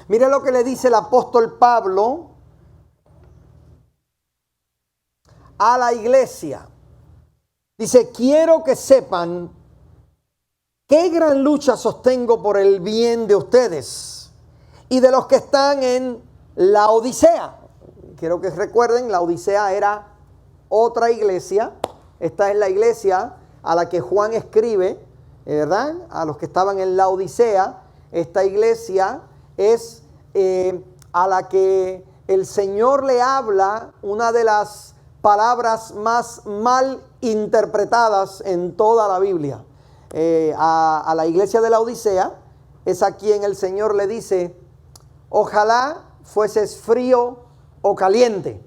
Mire lo que le dice el apóstol Pablo a la iglesia. Dice, quiero que sepan qué gran lucha sostengo por el bien de ustedes y de los que están en la Odisea. Quiero que recuerden, la Odisea era otra iglesia. Esta es la iglesia a la que Juan escribe, ¿verdad? A los que estaban en la Odisea. Esta iglesia es a la que el Señor le habla una de las palabras más mal interpretadas en toda la Biblia. A la iglesia de la Odisea es a quien el Señor le dice, ojalá fueses frío o caliente,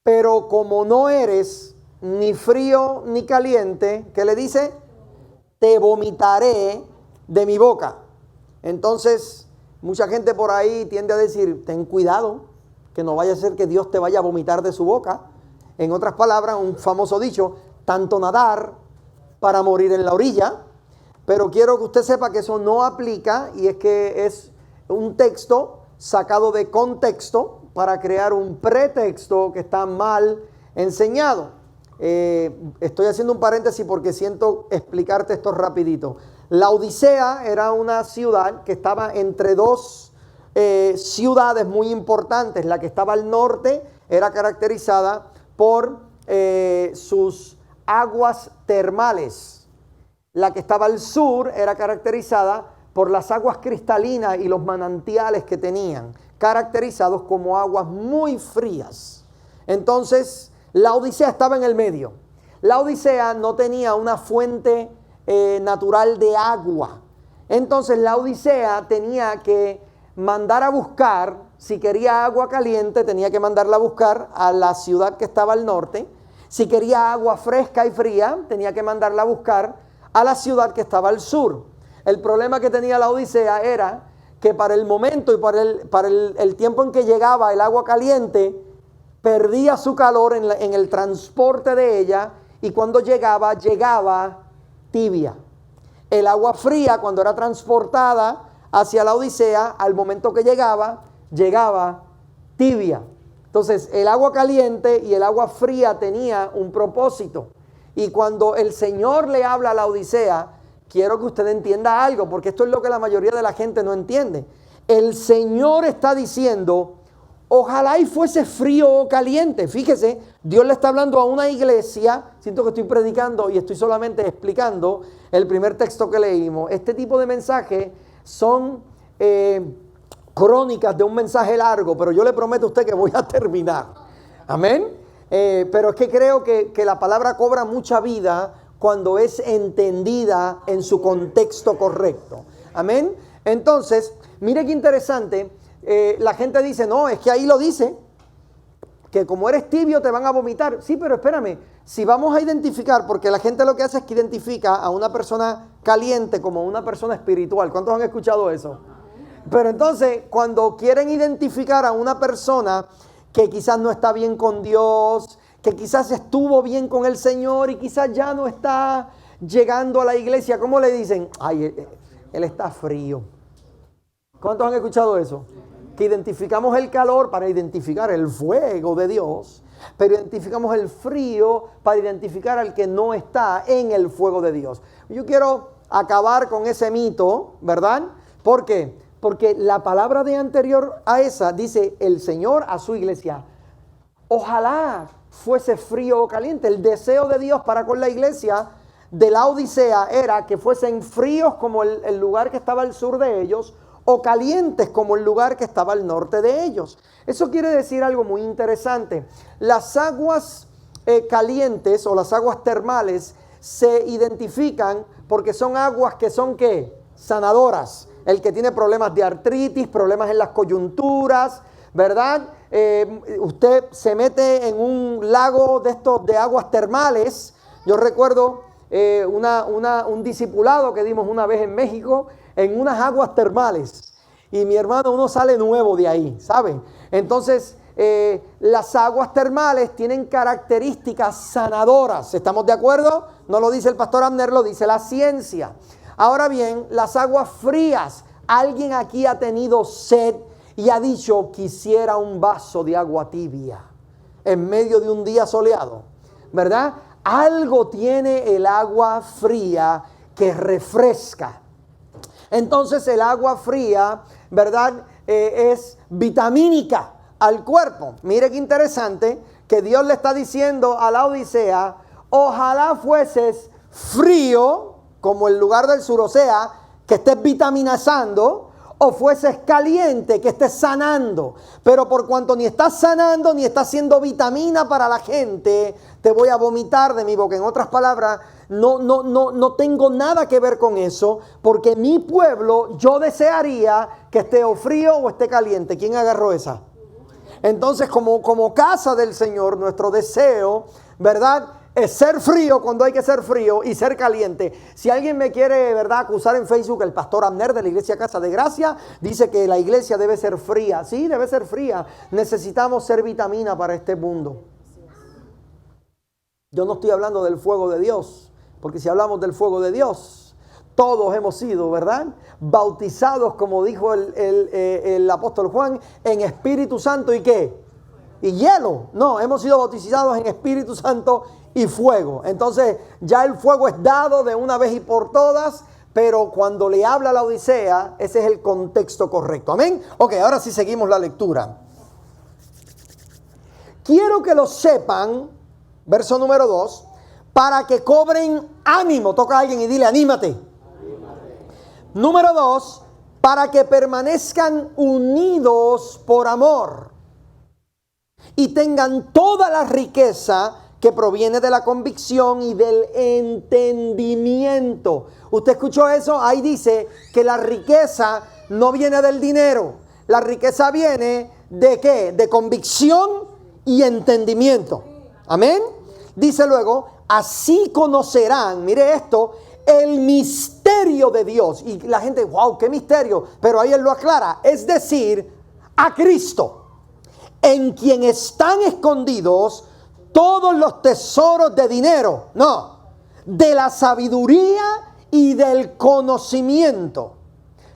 pero como no eres ni frío ni caliente, ¿qué le dice? Te vomitaré de mi boca. Entonces, mucha gente por ahí tiende a decir, ten cuidado, que no vaya a ser que Dios te vaya a vomitar de su boca. En otras palabras, un famoso dicho, tanto nadar para morir en la orilla. Pero quiero que usted sepa que eso no aplica, y es que es un texto sacado de contexto para crear un pretexto que está mal enseñado. Estoy haciendo un paréntesis porque siento explicarte esto rapidito. La Odisea era una ciudad que estaba entre dos ciudades muy importantes. La que estaba al norte era caracterizada por sus aguas termales. La que estaba al sur era caracterizada por las aguas cristalinas y los manantiales que tenían, caracterizados como aguas muy frías. Entonces, la Odisea estaba en el medio. La Odisea no tenía una fuente natural de agua. Entonces, la Odisea tenía que mandar a buscar, si quería agua caliente, tenía que mandarla a buscar a la ciudad que estaba al norte. Si quería agua fresca y fría, tenía que mandarla a buscar a la ciudad que estaba al sur. El problema que tenía la Odisea era que para el momento y para el tiempo en que llegaba el agua caliente, perdía su calor en el transporte de ella, y cuando llegaba tibia. El agua fría, cuando era transportada hacia la Odisea, al momento que llegaba tibia. Entonces, el agua caliente y el agua fría tenía un propósito. Y cuando el Señor le habla a la Odisea, quiero que usted entienda algo, porque esto es lo que la mayoría de la gente no entiende. El Señor está diciendo, ojalá y fuese frío o caliente. Fíjese, Dios le está hablando a una iglesia. Siento que estoy predicando y estoy solamente explicando el primer texto que leímos. Este tipo de mensajes son crónicas de un mensaje largo, pero yo le prometo a usted que voy a terminar. Amén. Pero es que creo que la palabra cobra mucha vida cuando es entendida en su contexto correcto. Amén. Entonces, mire qué interesante. La gente dice, no, es que ahí lo dice, que como eres tibio te van a vomitar. Sí, pero espérame, si vamos a identificar, porque la gente lo que hace es que identifica a una persona caliente como una persona espiritual. ¿Cuántos han escuchado eso? Pero entonces, cuando quieren identificar a una persona que quizás no está bien con Dios, que quizás estuvo bien con el Señor y quizás ya no está llegando a la iglesia, ¿cómo le dicen? Ay, él está frío. ¿Cuántos han escuchado eso? Que identificamos el calor para identificar el fuego de Dios, pero identificamos el frío para identificar al que no está en el fuego de Dios. Yo quiero acabar con ese mito, ¿verdad? ¿Por qué? Porque la palabra de anterior a esa dice el Señor a su iglesia, ojalá fuese frío o caliente. El deseo de Dios para con la iglesia de la Odisea era que fuesen fríos como el lugar que estaba al sur de ellos, o calientes como el lugar que estaba al norte de ellos. Eso quiere decir algo muy interesante. Las aguas calientes o las aguas termales se identifican porque son aguas que son ¿qué? Sanadoras. El que tiene problemas de artritis, problemas en las coyunturas, ¿verdad? Usted se mete en un lago de estos de aguas termales. Yo recuerdo un discipulado que dimos una vez en México en unas aguas termales. Y mi hermano, uno sale nuevo de ahí, ¿sabe? Entonces, las aguas termales tienen características sanadoras. ¿Estamos de acuerdo? No lo dice el pastor Abner, lo dice la ciencia. Ahora bien, las aguas frías ¿Alguien aquí ha tenido sed y ha dicho, quisiera un vaso de agua tibia en medio de un día soleado? ¿Verdad? Algo tiene el agua fría que refresca. Entonces el agua fría, ¿verdad? Es vitamínica al cuerpo. Mire qué interesante que Dios le está diciendo a la Odisea, ojalá fueses frío como el lugar del sur, o sea, que estés vitaminizando, o fueses caliente, que estés sanando. Pero por cuanto ni estás sanando, ni estás siendo vitamina para la gente, te voy a vomitar de mi boca. En otras palabras, no tengo nada que ver con eso, porque mi pueblo, yo desearía que esté o frío o esté caliente. ¿Quién agarró esa? Entonces, como casa del Señor, nuestro deseo, ¿verdad?, es ser frío cuando hay que ser frío y ser caliente. Si alguien me quiere, ¿verdad?, acusar en Facebook, el pastor Abner de la iglesia Casa de Gracia dice que la iglesia debe ser fría. Sí, debe ser fría. Necesitamos ser vitamina para este mundo. Yo no estoy hablando del fuego de Dios, porque si hablamos del fuego de Dios, todos hemos sido, ¿verdad?, bautizados, como dijo el apóstol Juan, en Espíritu Santo y ¿qué? Y hielo. No, hemos sido bautizados en Espíritu Santo y fuego. Entonces ya el fuego es dado de una vez y por todas, pero cuando le habla a la Odisea, ese es el contexto correcto. Amén. Ok, ahora sí seguimos la lectura. Quiero que lo sepan, verso número 2, para que cobren ánimo. Toca a alguien y dile, anímate. Número 2, para que permanezcan unidos por amor y tengan toda la riqueza que proviene de la convicción y del entendimiento. ¿Usted escuchó eso? Ahí dice que la riqueza no viene del dinero. La riqueza viene ¿de qué? De convicción y entendimiento. Amén. Dice luego, así conocerán, mire esto, el misterio de Dios. Y la gente, wow, qué misterio. Pero ahí él lo aclara. Es decir, a Cristo, en quien están escondidos todos los tesoros de dinero. No, de la sabiduría y del conocimiento.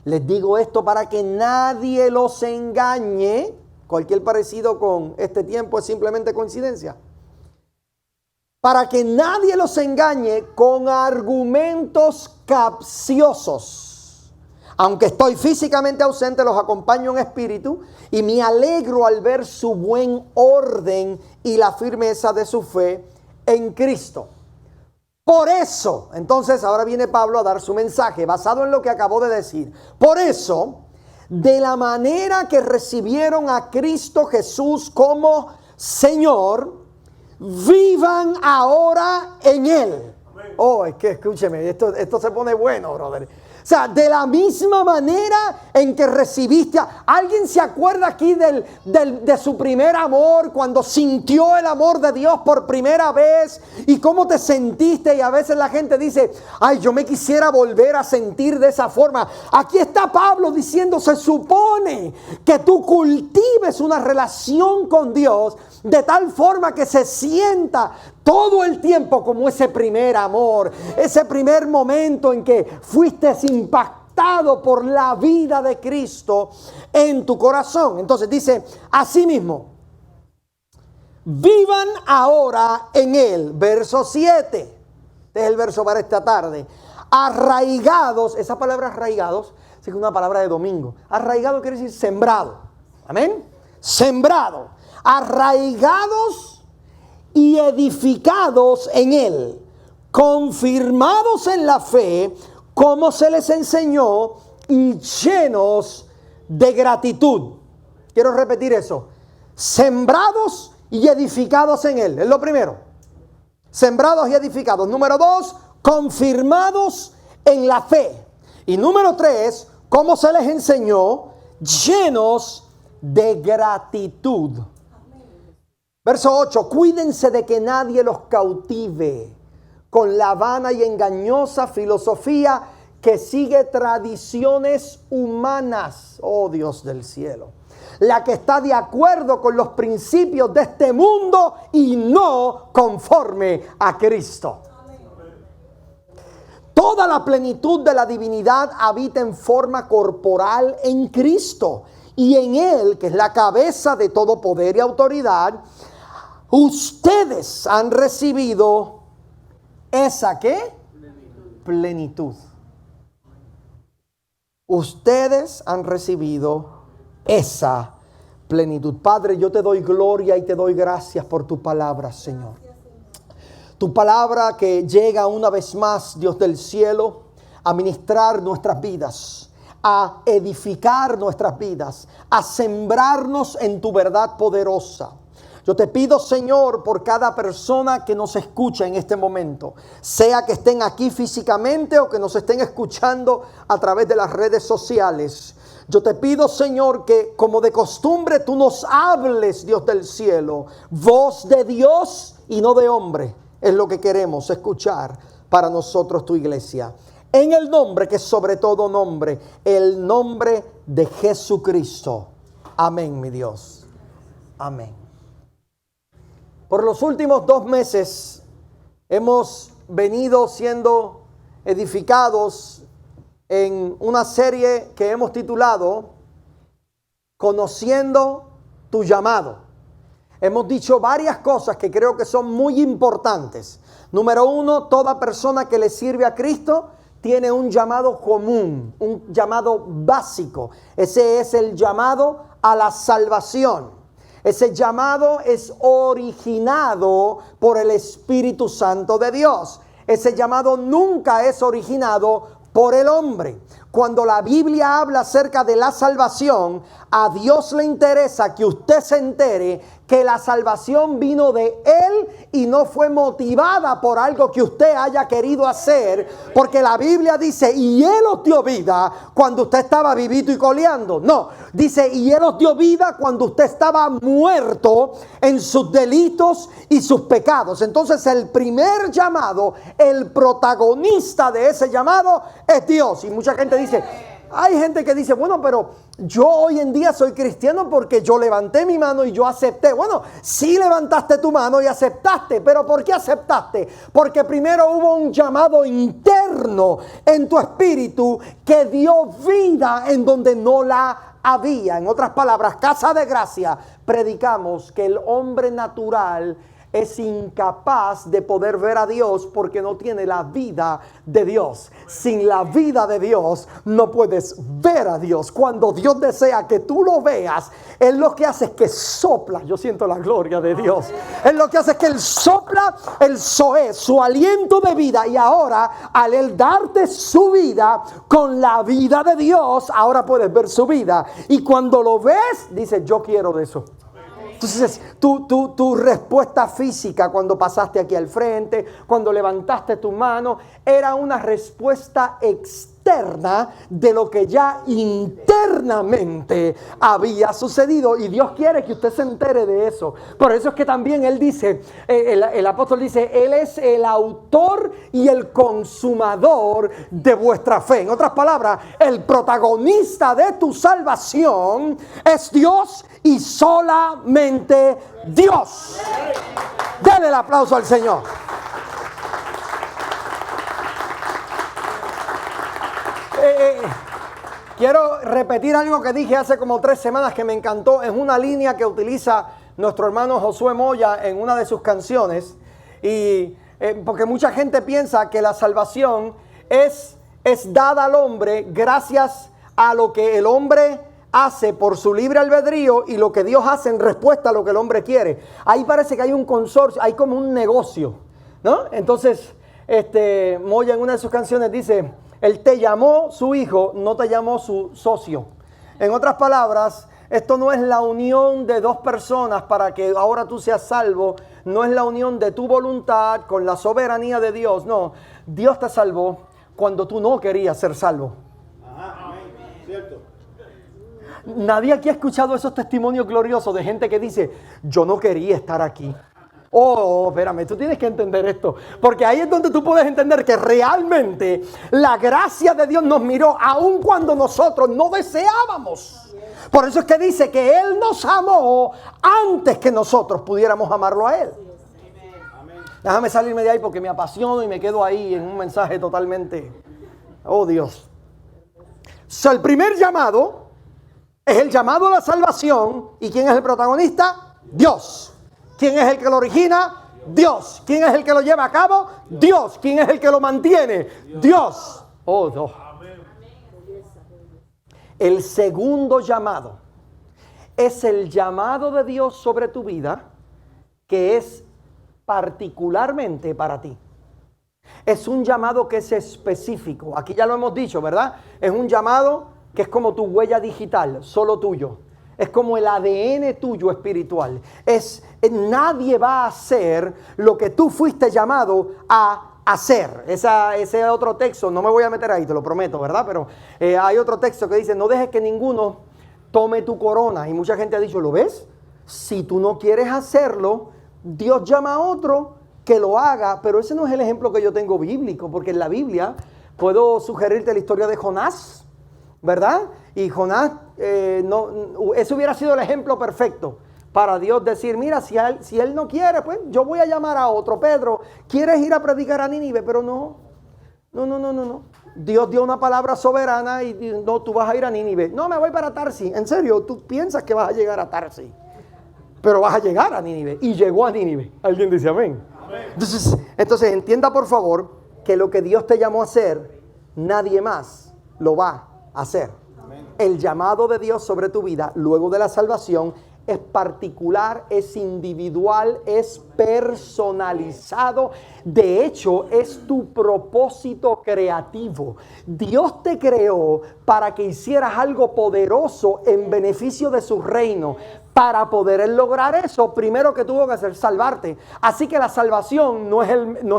Les digo esto para que nadie los engañe. Cualquier parecido con este tiempo es simplemente coincidencia. Para que nadie los engañe con argumentos capciosos. Aunque estoy físicamente ausente, los acompaño en espíritu y me alegro al ver su buen orden y la firmeza de su fe en Cristo. Por eso, entonces ahora viene Pablo a dar su mensaje basado en lo que acabó de decir. Por eso, de la manera que recibieron a Cristo Jesús como Señor, vivan ahora en Él. Oh, es que escúcheme, esto se pone bueno, brother. O sea, de la misma manera en que recibiste. ¿Alguien se acuerda aquí de su primer amor? Cuando sintió el amor de Dios por primera vez. ¿Y cómo te sentiste? Y a veces la gente dice, ay, yo me quisiera volver a sentir de esa forma. Aquí está Pablo diciendo, se supone que tú cultives una relación con Dios de tal forma que se sienta todo el tiempo como ese primer amor, ese primer momento en que fuiste impactado por la vida de Cristo en tu corazón. Entonces dice, asimismo, vivan ahora en Él. Verso 7, este es el verso para esta tarde. Arraigados, esa palabra arraigados es una palabra de domingo. Arraigado quiere decir sembrado. Amén. Sembrado. Arraigados y edificados en Él, confirmados en la fe, como se les enseñó, y llenos de gratitud. Quiero repetir eso. Sembrados y edificados en Él. Es lo primero. Sembrados y edificados. Número 2, confirmados en la fe. Y número 3, como se les enseñó, llenos de gratitud. Verso 8, cuídense de que nadie los cautive con la vana y engañosa filosofía que sigue tradiciones humanas, oh Dios del cielo, la que está de acuerdo con los principios de este mundo y no conforme a Cristo. toda la plenitud de la divinidad habita en forma corporal en Cristo. Y en Él, que es la cabeza de todo poder y autoridad, ustedes han recibido esa ¿qué? Plenitud. Ustedes han recibido esa plenitud. Padre, yo te doy gloria y te doy gracias por tu palabra, Señor. Tu palabra que llega una vez más, Dios del cielo, a ministrar nuestras vidas, a edificar nuestras vidas, a sembrarnos en tu verdad poderosa. Yo te pido, Señor, por cada persona que nos escucha en este momento, sea que estén aquí físicamente o que nos estén escuchando a través de las redes sociales. Yo te pido, Señor, que como de costumbre tú nos hables, Dios del cielo, voz de Dios y no de hombre. Es lo que queremos escuchar para nosotros, tu iglesia. En el nombre que es sobre todo nombre, el nombre de Jesucristo. Amén, mi Dios. Amén. Por los últimos 2 meses hemos venido siendo edificados en una serie que hemos titulado Conociendo tu llamado. Hemos dicho varias cosas que creo que son muy importantes. Número 1, toda persona que le sirve a Cristo tiene un llamado común, un llamado básico. Ese es el llamado a la salvación. Ese llamado es originado por el Espíritu Santo de Dios. Ese llamado nunca es originado por el hombre. Cuando la Biblia habla acerca de la salvación, a Dios le interesa que usted se entere que la salvación vino de Él y no fue motivada por algo que usted haya querido hacer, porque la Biblia dice, y Él os dio vida cuando usted estaba vivito y coleando. No, dice, y Él os dio vida cuando usted estaba muerto en sus delitos y sus pecados. Entonces el primer llamado, el protagonista de ese llamado es Dios. Y mucha gente dice, hay gente que dice, bueno, pero yo hoy en día soy cristiano porque yo levanté mi mano y yo acepté. Bueno, sí levantaste tu mano y aceptaste, pero ¿por qué aceptaste? Porque primero hubo un llamado interno en tu espíritu que dio vida en donde no la había. En otras palabras, Casa de Gracia, predicamos que el hombre natural es incapaz de poder ver a Dios porque no tiene la vida de Dios. Sin la vida de Dios no puedes ver a Dios. Cuando Dios desea que tú lo veas, Él lo que hace es que sopla. Yo siento la gloria de Dios. Él lo que hace es que Él sopla el zoé, su aliento de vida. Y ahora, al Él darte su vida con la vida de Dios, ahora puedes ver su vida. Y cuando lo ves, dices, yo quiero de eso. Entonces, tu respuesta física cuando pasaste aquí al frente, cuando levantaste tu mano, era una respuesta externa de lo que ya internamente había sucedido. Y Dios quiere que usted se entere de eso. Por eso es que también Él dice, el apóstol dice, Él es el autor y el consumador de vuestra fe. En otras palabras, el protagonista de tu salvación es Dios y solamente Dios. Dale el aplauso al Señor. Quiero repetir algo que dije hace como 3 semanas que me encantó. Es una línea que utiliza nuestro hermano Josué Moya en una de sus canciones. Y porque mucha gente piensa que la salvación es dada al hombre gracias a lo que el hombre hace por su libre albedrío y lo que Dios hace en respuesta a lo que el hombre quiere. Ahí parece que hay un consorcio, hay como un negocio, ¿no? Entonces, Moya en una de sus canciones dice, Él te llamó su hijo, no te llamó su socio. En otras palabras, esto no es la unión de 2 personas para que ahora tú seas salvo. No es la unión de tu voluntad con la soberanía de Dios. No, Dios te salvó cuando tú no querías ser salvo. Ajá, amén. Cierto. Nadie aquí ha escuchado esos testimonios gloriosos de gente que dice, yo no quería estar aquí. Oh, espérame, tú tienes que entender esto, porque ahí es donde tú puedes entender que realmente la gracia de Dios nos miró aun cuando nosotros no deseábamos. Por eso es que dice que Él nos amó antes que nosotros pudiéramos amarlo a Él. Déjame salirme de ahí porque me apasiono y me quedo ahí en un mensaje totalmente... Oh, Dios. So, el primer llamado es el llamado a la salvación. ¿Y quién es el protagonista? Dios. ¿Quién es el que lo origina? Dios. ¿Quién es el que lo lleva a cabo? Dios. ¿Quién es el que lo mantiene? Dios. Oh, Dios. El segundo llamado es el llamado de Dios sobre tu vida, que es particularmente para ti. Es un llamado que es específico. Aquí ya lo hemos dicho, ¿verdad? Es un llamado que es como tu huella digital, solo tuyo. Es como el ADN tuyo espiritual. Nadie va a hacer lo que tú fuiste llamado a hacer. Ese otro texto, no me voy a meter ahí, te lo prometo, ¿verdad? Pero hay otro texto que dice, no dejes que ninguno tome tu corona. Y mucha gente ha dicho, ¿lo ves? Si tú no quieres hacerlo, Dios llama a otro que lo haga. Pero ese no es el ejemplo que yo tengo bíblico, porque en la Biblia puedo sugerirte la historia de Jonás, ¿verdad? Y Jonás, ese hubiera sido el ejemplo perfecto para Dios decir, mira, si él no quiere, pues yo voy a llamar a otro. Pedro, ¿quieres ir a predicar a Nínive? Pero no. Dios dio una palabra soberana y no, tú vas a ir a Nínive. No, me voy para Tarsis. En serio, tú piensas que vas a llegar a Tarsis, pero vas a llegar a Nínive. Y llegó a Nínive. ¿Alguien dice amén? Entonces entienda por favor que lo que Dios te llamó a hacer, nadie más lo va a hacer. Amén. El llamado de Dios sobre tu vida luego de la salvación es particular, es individual, es personalizado. De hecho, es tu propósito creativo. Dios te creó para que hicieras algo poderoso en beneficio de su reino. Para poder lograr eso, primero que tuvo que hacer salvarte. Así que la salvación no es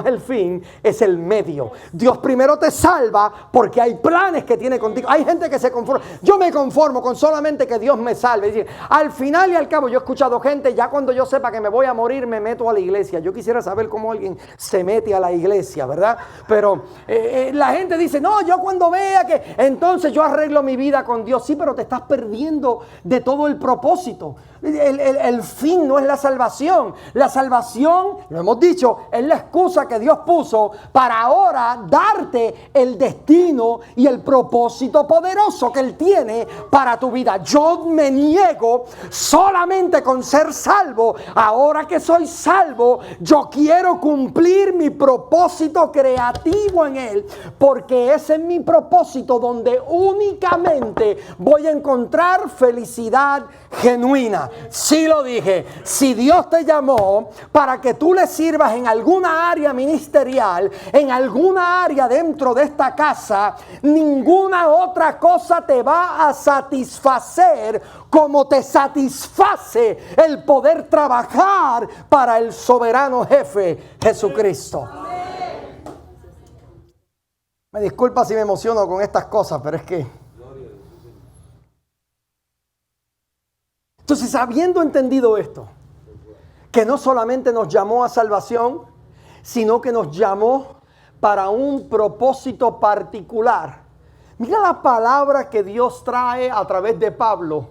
el fin, es el medio. Dios primero te salva porque hay planes que tiene contigo. Hay gente que se conforma. Yo me conformo con solamente que Dios me salve. Es decir, al final y al cabo, yo he escuchado gente, ya cuando yo sepa que me voy a morir, me meto a la iglesia. Yo quisiera saber cómo alguien se mete a la iglesia, ¿verdad? Pero la gente dice, no, yo cuando vea que entonces yo arreglo mi vida con Dios. Sí, pero te estás perdiendo de todo el propósito. El fin no es la salvación. La salvación, lo hemos dicho, es la excusa que Dios puso para ahora darte el destino y el propósito poderoso que Él tiene para tu vida. Yo me niego solamente con ser salvo. Ahora que soy salvo, yo quiero cumplir mi propósito creativo en Él, porque ese es mi propósito donde únicamente voy a encontrar felicidad genuina. Sí lo dije, si Dios te llamó para que tú le sirvas en alguna área ministerial, en alguna área dentro de esta casa, ninguna otra cosa te va a satisfacer como te satisface el poder trabajar para el soberano jefe Jesucristo. Me disculpa si me emociono con estas cosas, pero es que... Entonces, habiendo entendido esto, que no solamente nos llamó a salvación, sino que nos llamó para un propósito particular. Mira la palabra que Dios trae a través de Pablo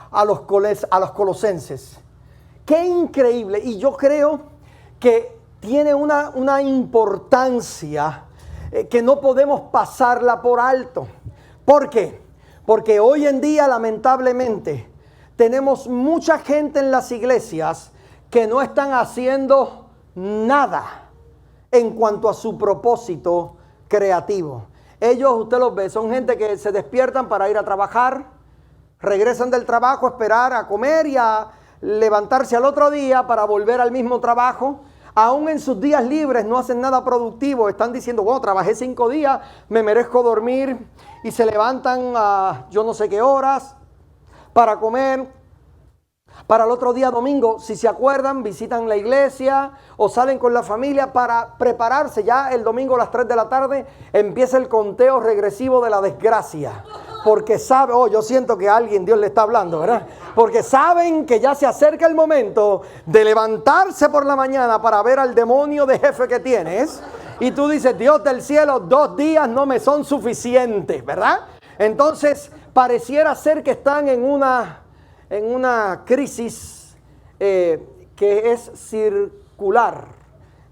a los colosenses. Qué increíble. Y yo creo que tiene una importancia que no podemos pasarla por alto. ¿Por qué? Porque hoy en día, lamentablemente, tenemos mucha gente en las iglesias que no están haciendo nada en cuanto a su propósito creativo. Ellos, usted los ve, son gente que se despiertan para ir a trabajar, regresan del trabajo a esperar a comer y a levantarse al otro día para volver al mismo trabajo. Aún en sus días libres no hacen nada productivo. Están diciendo, bueno, trabajé 5 días, me merezco dormir. Y se levantan a yo no sé qué horas para comer. Para el otro día domingo, si se acuerdan, visitan la iglesia o salen con la familia para prepararse. Ya el domingo a las 3 de la tarde empieza el conteo regresivo de la desgracia. Porque sabe, yo siento que a alguien Dios le está hablando, ¿verdad? Porque saben que ya se acerca el momento de levantarse por la mañana para ver al demonio de jefe que tienes. Y tú dices, Dios del cielo, 2 días no me son suficientes, ¿verdad? Entonces, pareciera ser que están en una crisis que es circular.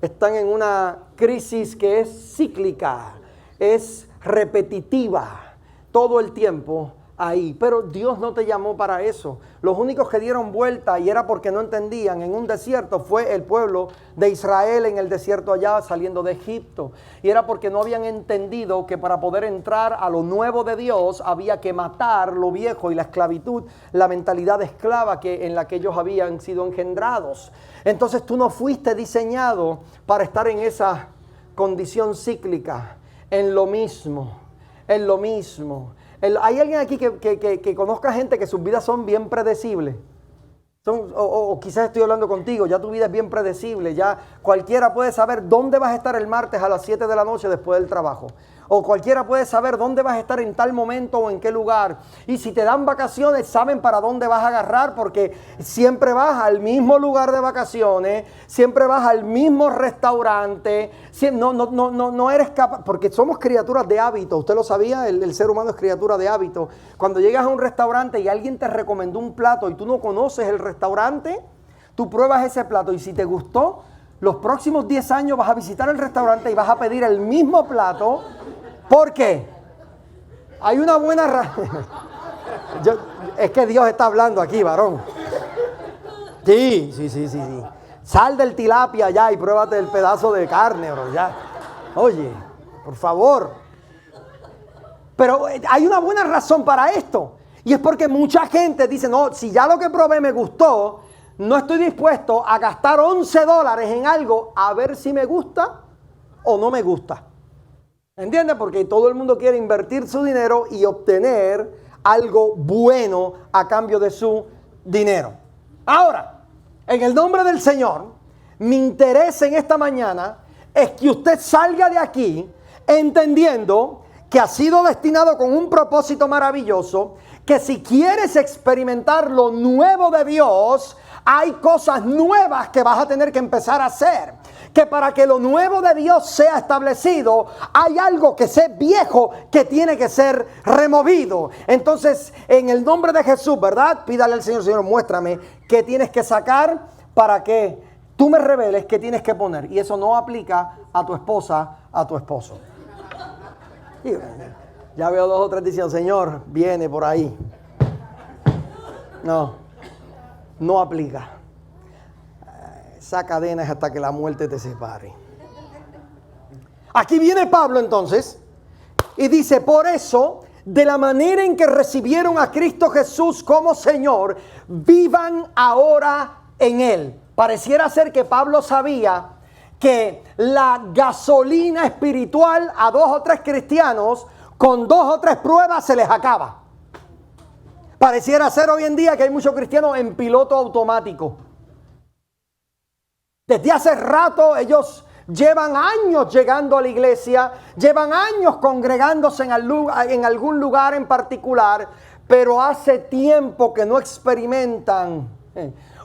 están en una crisis que es cíclica, es repetitiva, todo el tiempo ahí. Pero Dios no te llamó para eso. Los únicos que dieron vuelta, y era porque no entendían, en un desierto fue el pueblo de Israel en el desierto allá saliendo de Egipto. Y era porque no habían entendido que para poder entrar a lo nuevo de Dios había que matar lo viejo y la esclavitud, la mentalidad esclava en la que ellos habían sido engendrados. Entonces tú no fuiste diseñado para estar en esa condición cíclica, en lo mismo. ¿Hay alguien aquí que conozca gente que sus vidas son bien predecibles? O quizás estoy hablando contigo, ya tu vida es bien predecible, ya cualquiera puede saber dónde vas a estar el martes a las 7 de la noche después del trabajo. O cualquiera puede saber dónde vas a estar en tal momento o en qué lugar. Y si te dan vacaciones, saben para dónde vas a agarrar, porque siempre vas al mismo lugar de vacaciones, siempre vas al mismo restaurante. No eres capaz, porque somos criaturas de hábito. ¿Usted lo sabía? El ser humano es criatura de hábito. Cuando llegas a un restaurante y alguien te recomendó un plato y tú no conoces el restaurante, tú pruebas ese plato y si te gustó, los próximos 10 años vas a visitar el restaurante y vas a pedir el mismo plato. ¿Por qué? Hay una buena razón. Es que Dios está hablando aquí, varón. Sí. Sal del tilapia ya y pruébate el pedazo de carne, bro, ya. Oye, por favor. Pero hay una buena razón para esto. Y es porque mucha gente dice, no, si ya lo que probé me gustó, no estoy dispuesto a gastar $11 en algo a ver si me gusta o no me gusta. ¿Entiendes? Porque todo el mundo quiere invertir su dinero y obtener algo bueno a cambio de su dinero. Ahora, en el nombre del Señor, mi interés en esta mañana es que usted salga de aquí entendiendo que ha sido destinado con un propósito maravilloso, que si quieres experimentar lo nuevo de Dios, hay cosas nuevas que vas a tener que empezar a hacer. Que para que lo nuevo de Dios sea establecido, hay algo que es viejo que tiene que ser removido. Entonces, en el nombre de Jesús, ¿verdad? Pídale al Señor, Señor, muéstrame qué tienes que sacar para que tú me reveles qué tienes que poner. Y eso no aplica a tu esposa, a tu esposo. Y ya veo 2 o 3 diciendo, Señor, viene por ahí. No aplica. Esa cadena es hasta que la muerte te separe. Aquí viene Pablo entonces y dice, por eso, de la manera en que recibieron a Cristo Jesús como Señor, vivan ahora en Él. Pareciera ser que Pablo sabía que la gasolina espiritual a 2 o 3 cristianos con 2 o 3 pruebas se les acaba. Pareciera ser hoy en día que hay muchos cristianos en piloto automático. Desde hace rato ellos llevan años llegando a la iglesia, llevan años congregándose en algún lugar en particular, pero hace tiempo que no experimentan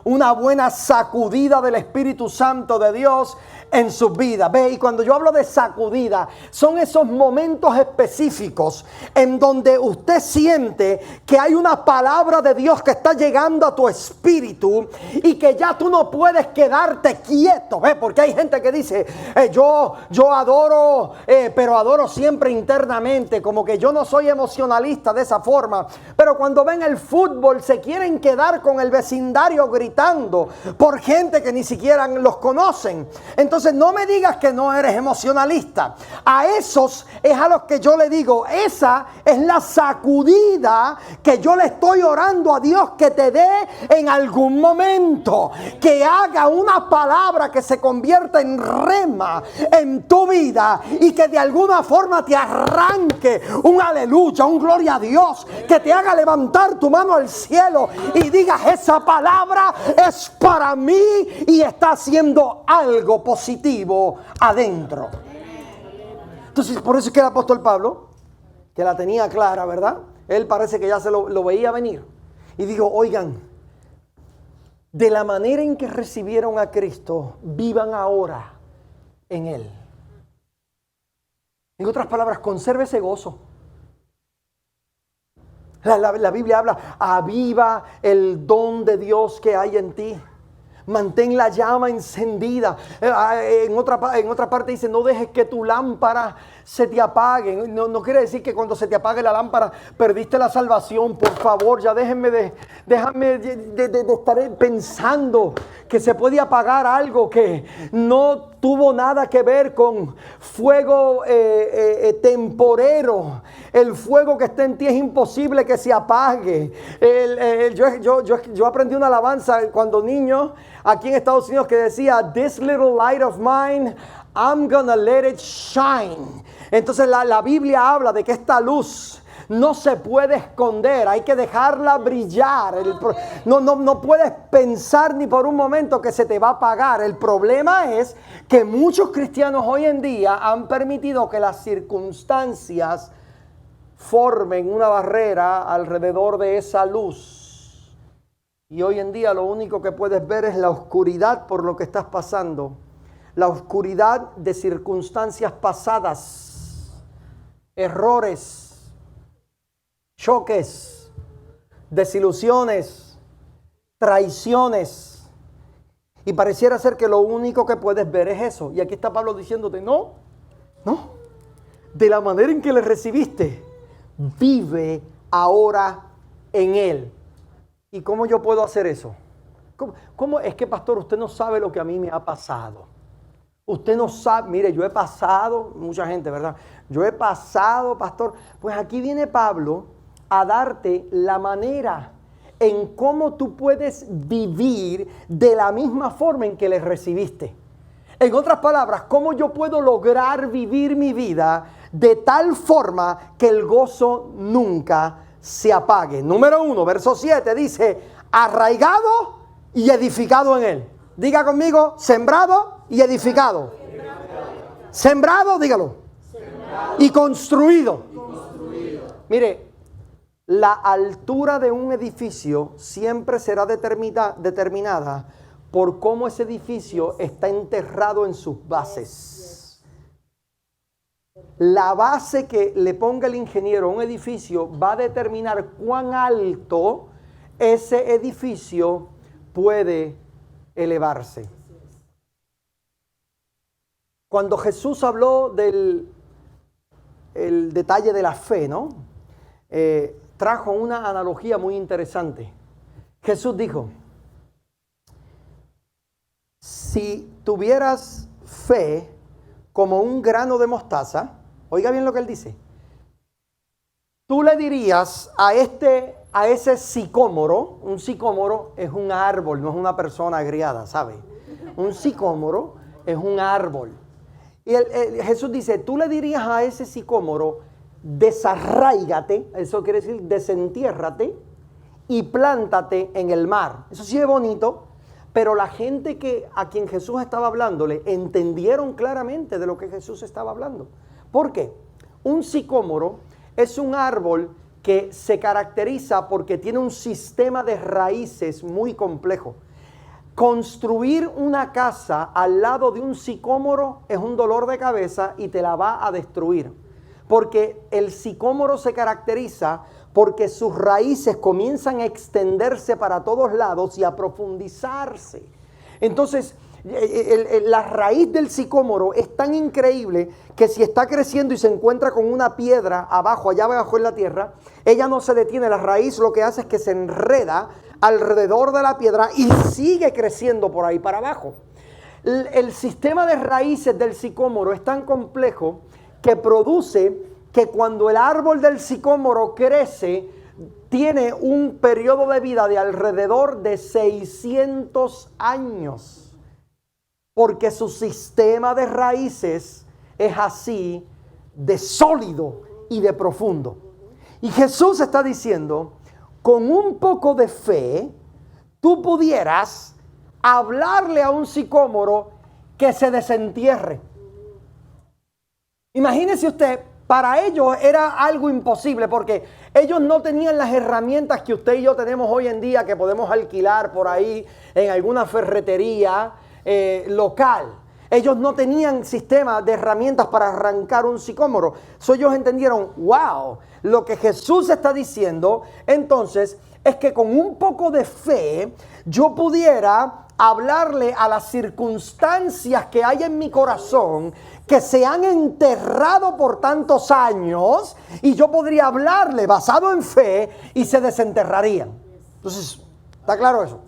una buena sacudida del Espíritu Santo de Dios en sus vidas. Ve, y cuando yo hablo de sacudida, son esos momentos específicos en donde usted siente que hay una palabra de Dios que está llegando a tu espíritu y que ya tú no puedes quedarte quieto. Ve, porque hay gente que dice, yo adoro, pero adoro siempre internamente, como que yo no soy emocionalista de esa forma. Pero cuando ven el fútbol se quieren quedar con el vecindario gritando por gente que ni siquiera los conocen. Entonces no me digas que no eres emocionalista. A esos es a los que yo le digo, esa es la sacudida que yo le estoy orando a Dios que te dé en algún momento. Que haga una palabra que se convierta en rema en tu vida y que de alguna forma te arranque un aleluya, un gloria a Dios, que te haga levantar tu mano al cielo y digas, esa palabra es para mí y está haciendo algo positivo adentro. Entonces, por eso es que el apóstol Pablo, que la tenía clara, ¿verdad? Él parece que ya se lo veía venir. Y digo, oigan, de la manera en que recibieron a Cristo, vivan ahora en Él. En otras palabras, conserve ese gozo. La Biblia habla, aviva el don de Dios que hay en ti. Mantén la llama encendida. En otra parte dice, no dejes que tu lámpara se te apague. No quiere decir que cuando se te apague la lámpara perdiste la salvación. Por favor, ya déjame de estar pensando que se puede apagar algo que no tuvo nada que ver con fuego temporero. El fuego que está en ti es imposible que se apague. Yo aprendí una alabanza cuando niño aquí en Estados Unidos que decía, "This little light of mine, I'm gonna let it shine". Entonces la Biblia habla de que esta luz no se puede esconder, hay que dejarla brillar. No puedes pensar ni por un momento que se te va a apagar. El problema es que muchos cristianos hoy en día han permitido que las circunstancias formen una barrera alrededor de esa luz. Y hoy en día lo único que puedes ver es la oscuridad por lo que estás pasando. La oscuridad de circunstancias pasadas, errores, choques, desilusiones, traiciones. Y pareciera ser que lo único que puedes ver es eso. Y aquí está Pablo diciéndote, no. De la manera en que le recibiste, vive ahora en él. ¿Y cómo yo puedo hacer eso? ¿Cómo? Es que, pastor, usted no sabe lo que a mí me ha pasado. Usted no sabe, mire, yo he pasado, mucha gente, ¿verdad? Yo he pasado, pastor. Pues aquí viene Pablo a darte la manera en cómo tú puedes vivir de la misma forma en que le recibiste. En otras palabras, cómo yo puedo lograr vivir mi vida de tal forma que el gozo nunca se apague. Número 1, verso 7 dice, arraigado y edificado en él. Diga conmigo, sembrado y edificado. Sembrado, dígalo. Sembrado. Y construido. Mire, la altura de un edificio siempre será determinada por cómo ese edificio está enterrado en sus bases. La base que le ponga el ingeniero a un edificio va a determinar cuán alto ese edificio puede elevarse. Cuando Jesús habló del detalle de la fe, ¿no? Trajo una analogía muy interesante. Jesús dijo, si tuvieras fe como un grano de mostaza, oiga bien lo que él dice, tú le dirías a ese sicómoro, un sicómoro es un árbol, no es una persona agriada, ¿sabe? Un sicómoro es un árbol. Y Jesús dice, tú le dirías a ese sicómoro, desarráigate, eso quiere decir desentiérrate y plántate en el mar. Eso sí es bonito, pero la gente a quien Jesús estaba hablándole entendieron claramente de lo que Jesús estaba hablando. ¿Por qué? Un sicómoro es un árbol que se caracteriza porque tiene un sistema de raíces muy complejo. Construir una casa al lado de un sicómoro es un dolor de cabeza y te la va a destruir. Porque el sicómoro se caracteriza porque sus raíces comienzan a extenderse para todos lados y a profundizarse. Entonces, la raíz del sicómoro es tan increíble que si está creciendo y se encuentra con una piedra allá abajo en la tierra, ella no se detiene. La raíz lo que hace es que se enreda alrededor de la piedra y sigue creciendo por ahí para abajo. El sistema de raíces del sicómoro es tan complejo que produce que cuando el árbol del sicómoro crece, tiene un periodo de vida de alrededor de 600 años. Porque su sistema de raíces es así de sólido y de profundo. Y Jesús está diciendo, con un poco de fe, tú pudieras hablarle a un sicómoro que se desentierre. Imagínese usted, para ellos era algo imposible porque ellos no tenían las herramientas que usted y yo tenemos hoy en día, que podemos alquilar por ahí en alguna ferretería local. Ellos no tenían sistema de herramientas para arrancar un sicómoro. So ellos entendieron, wow, lo que Jesús está diciendo entonces es que con un poco de fe yo pudiera hablarle a las circunstancias que hay en mi corazón, que se han enterrado por tantos años, y yo podría hablarle basado en fe y se desenterrarían. Entonces, ¿está claro eso?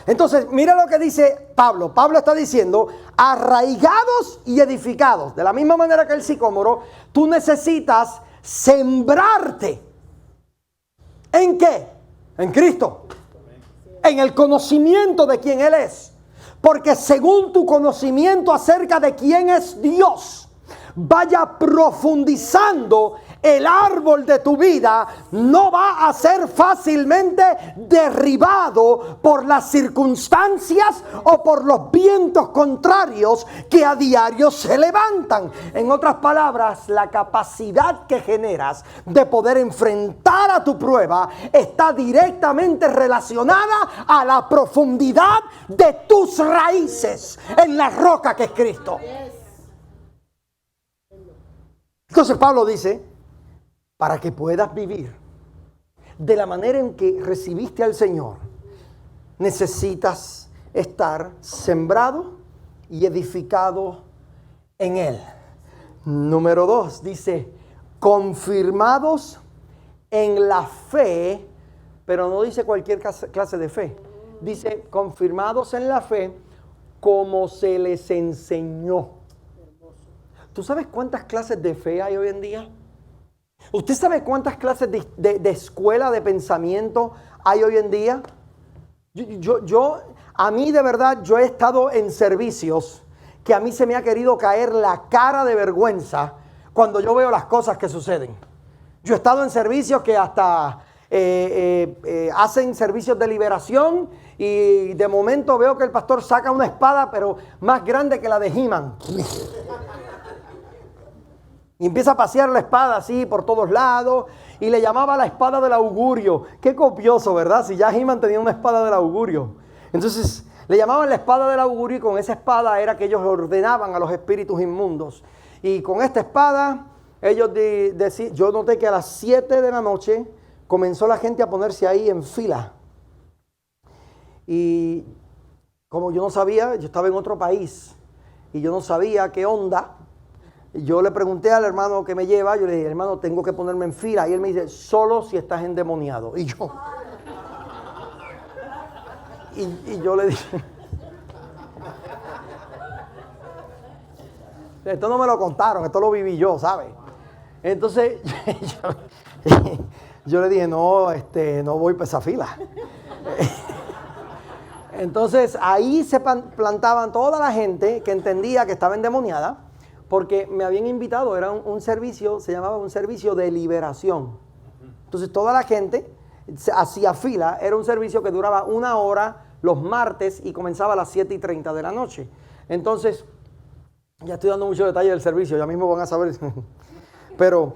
Entonces, mira lo que dice Pablo. Pablo está diciendo, arraigados y edificados. De la misma manera que el sicómoro, tú necesitas sembrarte. ¿En qué? En Cristo. En el conocimiento de quién Él es. Porque según tu conocimiento acerca de quién es Dios, vaya profundizando el árbol de tu vida, no va a ser fácilmente derribado por las circunstancias o por los vientos contrarios que a diario se levantan. En otras palabras, la capacidad que generas de poder enfrentar a tu prueba está directamente relacionada a la profundidad de tus raíces en la roca que es Cristo. Entonces Pablo dice, para que puedas vivir de la manera en que recibiste al Señor, necesitas estar sembrado y edificado en Él. Número 2, dice, confirmados en la fe, pero no dice cualquier clase de fe. Dice, confirmados en la fe como se les enseñó. ¿Tú sabes cuántas clases de fe hay hoy en día? ¿Usted sabe cuántas clases de escuela de pensamiento hay hoy en día? A mí de verdad, yo he estado en servicios que a mí se me ha querido caer la cara de vergüenza cuando yo veo las cosas que suceden. Yo he estado en servicios que hasta hacen servicios de liberación y de momento veo que el pastor saca una espada, pero más grande que la de He-Man. Y empieza a pasear la espada así por todos lados. Y le llamaba la espada del augurio. Qué copioso, ¿verdad? Si ya He-Man tenía una espada del augurio. Entonces le llamaban la espada del augurio, y con esa espada era que ellos ordenaban a los espíritus inmundos. Y con esta espada, ellos yo noté que a las 7 de la noche comenzó la gente a ponerse ahí en fila. Y como yo no sabía, yo estaba en otro país. Y yo no sabía qué onda. Yo le pregunté al hermano que me lleva, yo le dije, hermano, tengo que ponerme en fila. Y él me dice, solo si estás endemoniado. Y yo, y yo le dije, esto no me lo contaron, esto lo viví yo, ¿sabes? Entonces, yo le dije, no voy para esa fila. Entonces, ahí se plantaban toda la gente que entendía que estaba endemoniada. Porque me habían invitado, era un servicio, se llamaba un servicio de liberación. Entonces toda la gente hacía fila, era un servicio que duraba 1 hora los martes y comenzaba a las 7:30 de la noche. Entonces, ya estoy dando mucho detalle del servicio, ya mismo van a saber. Pero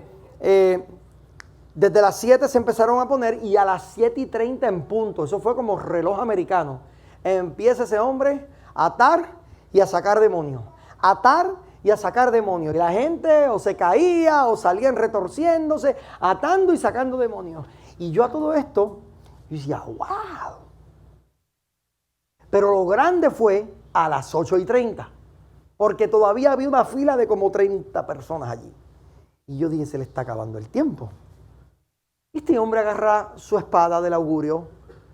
desde las 7 se empezaron a poner y a las 7:30 en punto, eso fue como reloj americano. Empieza ese hombre a atar y a sacar demonios. Atar y a sacar demonios. Y la gente o se caía o salían retorciéndose, atando y sacando demonios. Y yo a todo esto, yo decía, wow. Pero lo grande fue a las 8:30. Porque todavía había una fila de como 30 personas allí. Y yo dije, se le está acabando el tiempo. Este hombre agarra su espada del augurio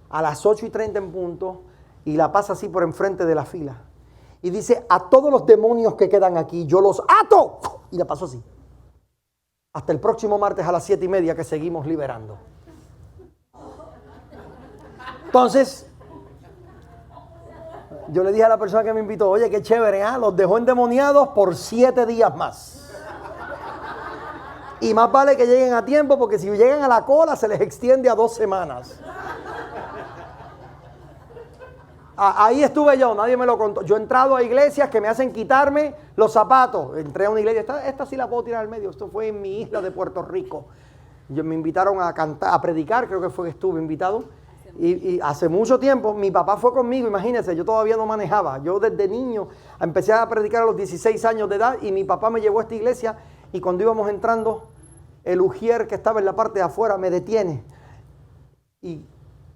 a las 8:30 en punto y la pasa así por enfrente de la fila. Y dice, a todos los demonios que quedan aquí, yo los ato. Y la pasó así. Hasta el próximo martes a las 7:30 que seguimos liberando. Entonces, yo le dije a la persona que me invitó, oye, qué chévere, los dejó endemoniados por 7 días más. Y más vale que lleguen a tiempo, porque si llegan a la cola se les extiende a 2 semanas. Ahí estuve yo, nadie me lo contó. Yo he entrado a iglesias que me hacen quitarme los zapatos. Entré a una iglesia, esta sí la puedo tirar al medio. Esto fue en mi isla de Puerto Rico. Me invitaron a cantar, a predicar, creo que fue que estuve invitado. Y hace mucho tiempo, mi papá fue conmigo, imagínense, yo todavía no manejaba. Yo desde niño empecé a predicar a los 16 años de edad y mi papá me llevó a esta iglesia y cuando íbamos entrando, el ujier que estaba en la parte de afuera me detiene y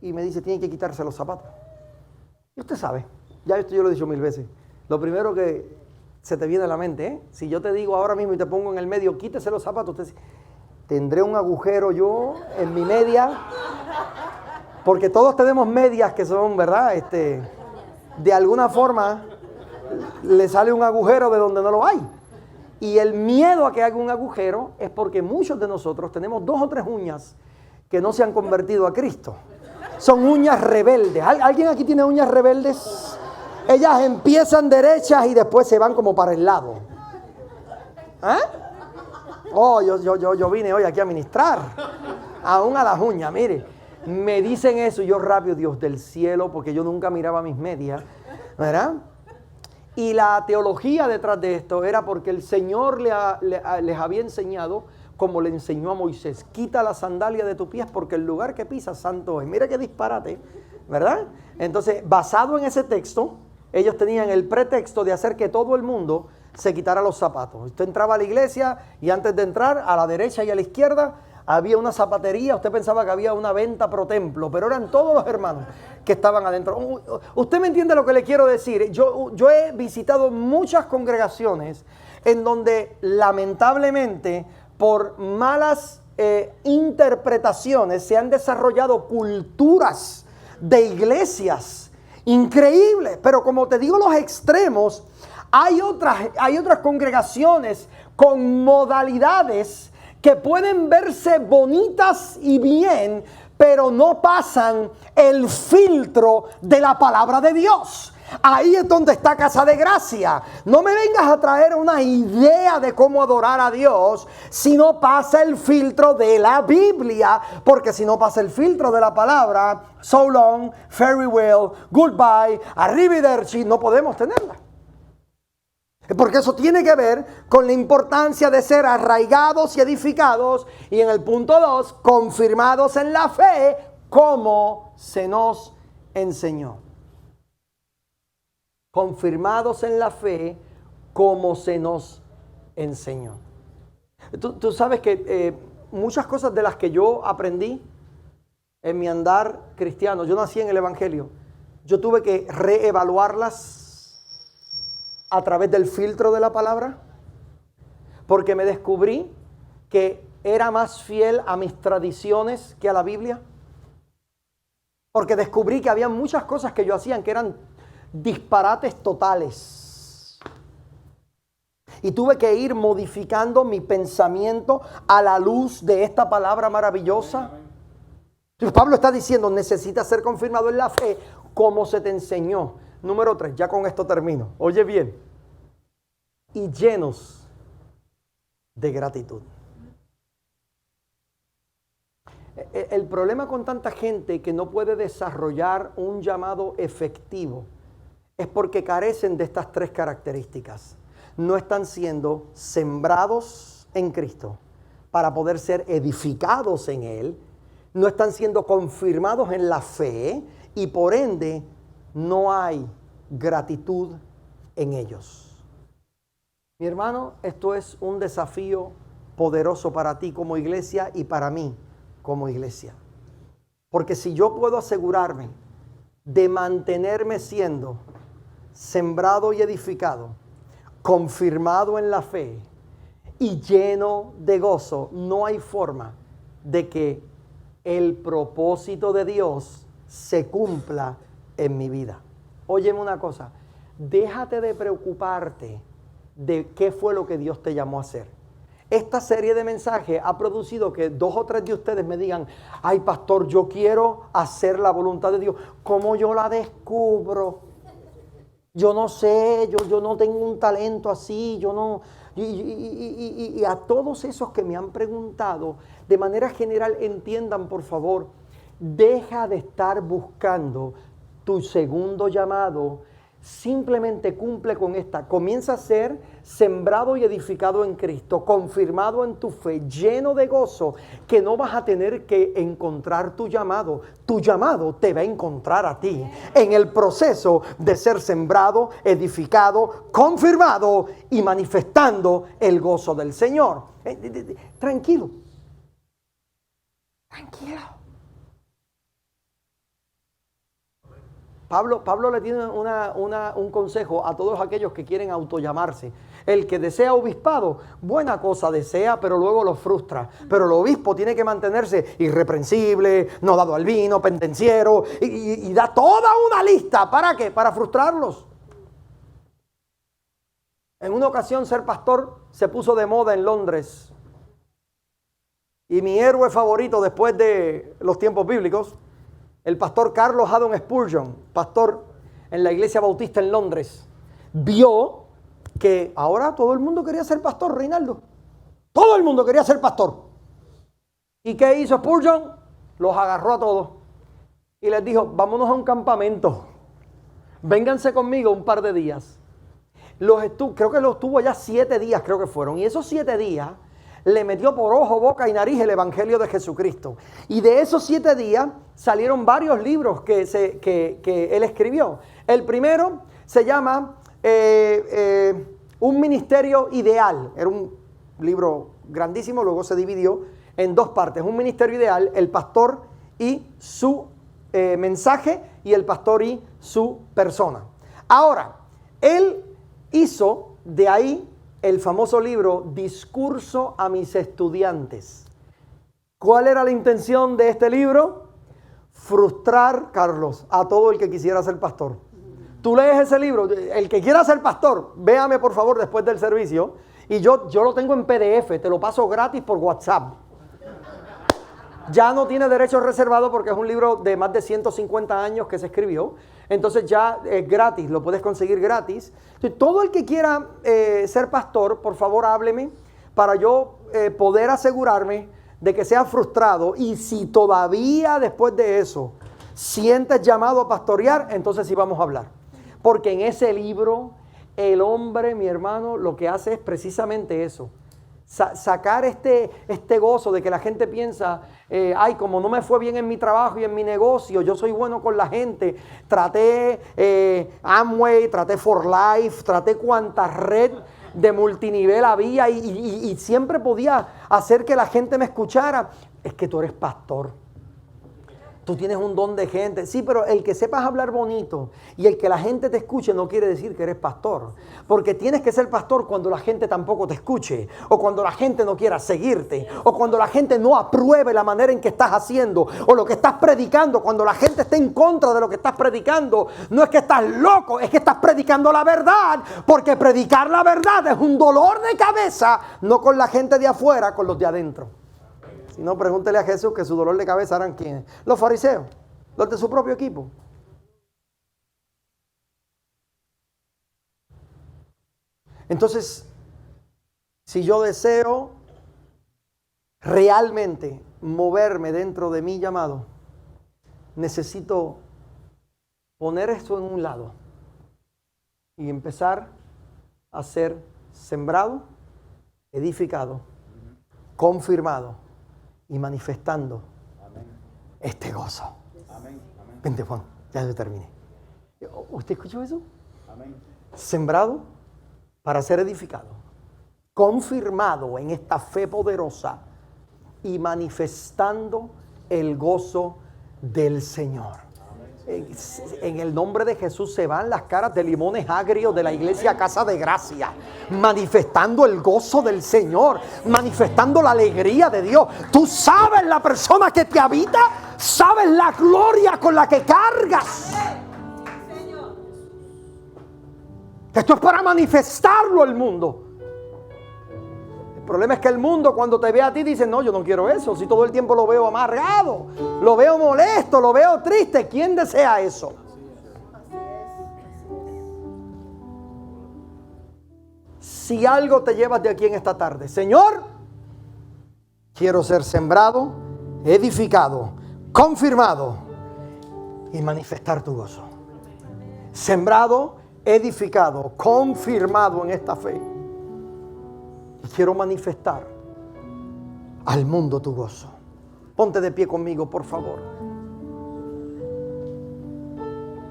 me dice, tiene que quitarse los zapatos. Usted sabe, ya esto yo lo he dicho 1000 veces. Lo primero que se te viene a la mente, ¿eh? Si yo te digo ahora mismo y te pongo en el medio, quítese los zapatos, usted dice, ¿tendré un agujero yo en mi media? Porque todos tenemos medias que son, ¿verdad? De alguna forma le sale un agujero de donde no lo hay. Y el miedo a que haga un agujero es porque muchos de nosotros tenemos 2 o 3 uñas que no se han convertido a Cristo. Son uñas rebeldes. ¿Alguien aquí tiene uñas rebeldes? Ellas empiezan derechas y después se van como para el lado. Oh, yo vine hoy aquí a ministrar. Aún a las uñas, mire. Me dicen eso y yo rápido, Dios del cielo, porque yo nunca miraba mis medias, ¿verdad? Y la teología detrás de esto era porque el Señor les había enseñado, como le enseñó a Moisés, quita la sandalia de tus pies porque el lugar que pisas santo es. Mira qué disparate, ¿verdad? Entonces, basado en ese texto, ellos tenían el pretexto de hacer que todo el mundo se quitara los zapatos. Usted entraba a la iglesia y antes de entrar, a la derecha y a la izquierda, había una zapatería. Usted pensaba que había una venta pro templo, pero eran todos los hermanos que estaban adentro. Usted me entiende lo que le quiero decir. Yo he visitado muchas congregaciones en donde lamentablemente por malas interpretaciones se han desarrollado culturas de iglesias increíbles. Pero como te digo, los extremos, hay otras congregaciones con modalidades que pueden verse bonitas y bien, pero no pasan el filtro de la palabra de Dios. Ahí es donde está Casa de Gracia. No me vengas a traer una idea de cómo adorar a Dios si no pasa el filtro de la Biblia. Porque si no pasa el filtro de la palabra, so long, farewell, goodbye, arrivederci, no podemos tenerla. Porque eso tiene que ver con la importancia de ser arraigados y edificados. Y en el punto 2, confirmados en la fe, como se nos enseñó. Confirmados en la fe, como se nos enseñó. Tú sabes que muchas cosas de las que yo aprendí en mi andar cristiano, yo nací en el Evangelio, yo tuve que reevaluarlas a través del filtro de la palabra, porque me descubrí que era más fiel a mis tradiciones que a la Biblia, porque descubrí que había muchas cosas que yo hacía que eran disparates totales, y tuve que ir modificando mi pensamiento a la luz de esta palabra maravillosa. Pablo está diciendo, necesitas ser confirmado en la fe como se te enseñó. Número 3, ya con esto termino. Oye bien. Y llenos de gratitud. El problema con tanta gente que no puede desarrollar un llamado efectivo es porque carecen de estas 3 características. No están siendo sembrados en Cristo para poder ser edificados en Él. No están siendo confirmados en la fe y por ende no hay gratitud en ellos. Mi hermano, esto es un desafío poderoso para ti como iglesia y para mí como iglesia. Porque si yo puedo asegurarme de mantenerme siendo sembrado y edificado, confirmado en la fe y lleno de gozo, no hay forma de que el propósito de Dios se cumpla en mi vida. Óyeme una cosa, déjate de preocuparte de qué fue lo que Dios te llamó a hacer. Esta serie de mensajes ha producido que 2 o 3 de ustedes me digan, ay pastor, yo quiero hacer la voluntad de Dios. ¿Cómo yo la descubro? Yo no sé, yo no tengo un talento así, yo no... Y a todos esos que me han preguntado, de manera general, entiendan por favor, deja de estar buscando tu segundo llamado. Simplemente cumple con esta. Comienza a ser sembrado y edificado en Cristo, confirmado en tu fe, lleno de gozo, que no vas a tener que encontrar tu llamado. Tu llamado te va a encontrar a ti en el proceso de ser sembrado, edificado, confirmado y manifestando el gozo del Señor. Tranquilo. Tranquilo. Pablo le tiene un consejo a todos aquellos que quieren autollamarse. El que desea obispado, buena cosa desea, pero luego lo frustra. Pero el obispo tiene que mantenerse irreprensible, no dado al vino, pendenciero, y da toda una lista. ¿Para qué? Para frustrarlos. En una ocasión ser pastor se puso de moda en Londres. Y mi héroe favorito después de los tiempos bíblicos, el pastor Carlos Haddon Spurgeon, pastor en la iglesia bautista en Londres, vio que ahora todo el mundo quería ser pastor, Reinaldo. Todo el mundo quería ser pastor. ¿Y qué hizo Spurgeon? Los agarró a todos y les dijo, vámonos a un campamento. Vénganse conmigo un par de días. Creo que los tuvo allá 7 días, creo que fueron. Y esos 7 días le metió por ojo, boca y nariz el Evangelio de Jesucristo. Y de esos 7 días salieron varios libros que él escribió. El primero se llama Un ministerio ideal. Era un libro grandísimo, luego se dividió en 2 partes. Un ministerio ideal, el pastor y su mensaje, y el pastor y su persona. Ahora, él hizo de ahí el famoso libro Discurso a mis estudiantes. ¿Cuál era la intención de este libro? Frustrar, Carlos, a todo el que quisiera ser pastor. Tú lees ese libro, el que quiera ser pastor, véame por favor después del servicio, y yo lo tengo en PDF, te lo paso gratis por WhatsApp. Ya no tiene derechos reservados porque es un libro de más de 150 años que se escribió. Entonces ya es gratis, lo puedes conseguir gratis. Entonces, todo el que quiera ser pastor, por favor hábleme para yo poder asegurarme de que sea frustrado. Y si todavía después de eso sientes llamado a pastorear, entonces sí vamos a hablar. Porque en ese libro el hombre, mi hermano, lo que hace es precisamente eso. Sacar este gozo de que la gente piensa, ay, como no me fue bien en mi trabajo y en mi negocio, yo soy bueno con la gente. Traté Amway, traté For Life, traté cuanta red de multinivel había y siempre podía hacer que la gente me escuchara. Es que tú eres pastor. Tú tienes un don de gente. Sí, pero el que sepas hablar bonito y el que la gente te escuche no quiere decir que eres pastor. Porque tienes que ser pastor cuando la gente tampoco te escuche. O cuando la gente no quiera seguirte. O cuando la gente no apruebe la manera en que estás haciendo. O lo que estás predicando. Cuando la gente esté en contra de lo que estás predicando. No es que estás loco, es que estás predicando la verdad. Porque predicar la verdad es un dolor de cabeza. No con la gente de afuera, con los de adentro. Si no, pregúntele a Jesús que su dolor de cabeza eran ¿quiénes? Los fariseos, los de su propio equipo. Entonces, si yo deseo realmente moverme dentro de mi llamado, necesito poner esto en un lado y empezar a ser sembrado, edificado, confirmado y manifestando este gozo. Amén. Amén. Vente, Juan, ya yo terminé. ¿Usted escuchó eso? Amén. Sembrado para ser edificado, confirmado en esta fe poderosa y manifestando el gozo del Señor. En el nombre de Jesús se van las caras de limones agrios de la iglesia Casa de Gracia, manifestando el gozo del Señor, manifestando la alegría de Dios. Tú sabes la persona que te habita, sabes la gloria con la que cargas. Esto es para manifestarlo al mundo. El problema es que el mundo cuando te ve a ti dice, no, yo no quiero eso. Si todo el tiempo lo veo amargado, lo veo molesto, lo veo triste. ¿Quién desea eso? Si algo te llevas de aquí en esta tarde, Señor, quiero ser sembrado, edificado, confirmado y manifestar tu gozo. Sembrado, edificado, confirmado en esta fe. Y quiero manifestar al mundo tu gozo. Ponte de pie conmigo, por favor.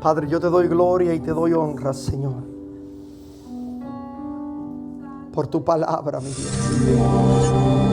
Padre, yo te doy gloria y te doy honra, Señor, por tu palabra, mi Dios.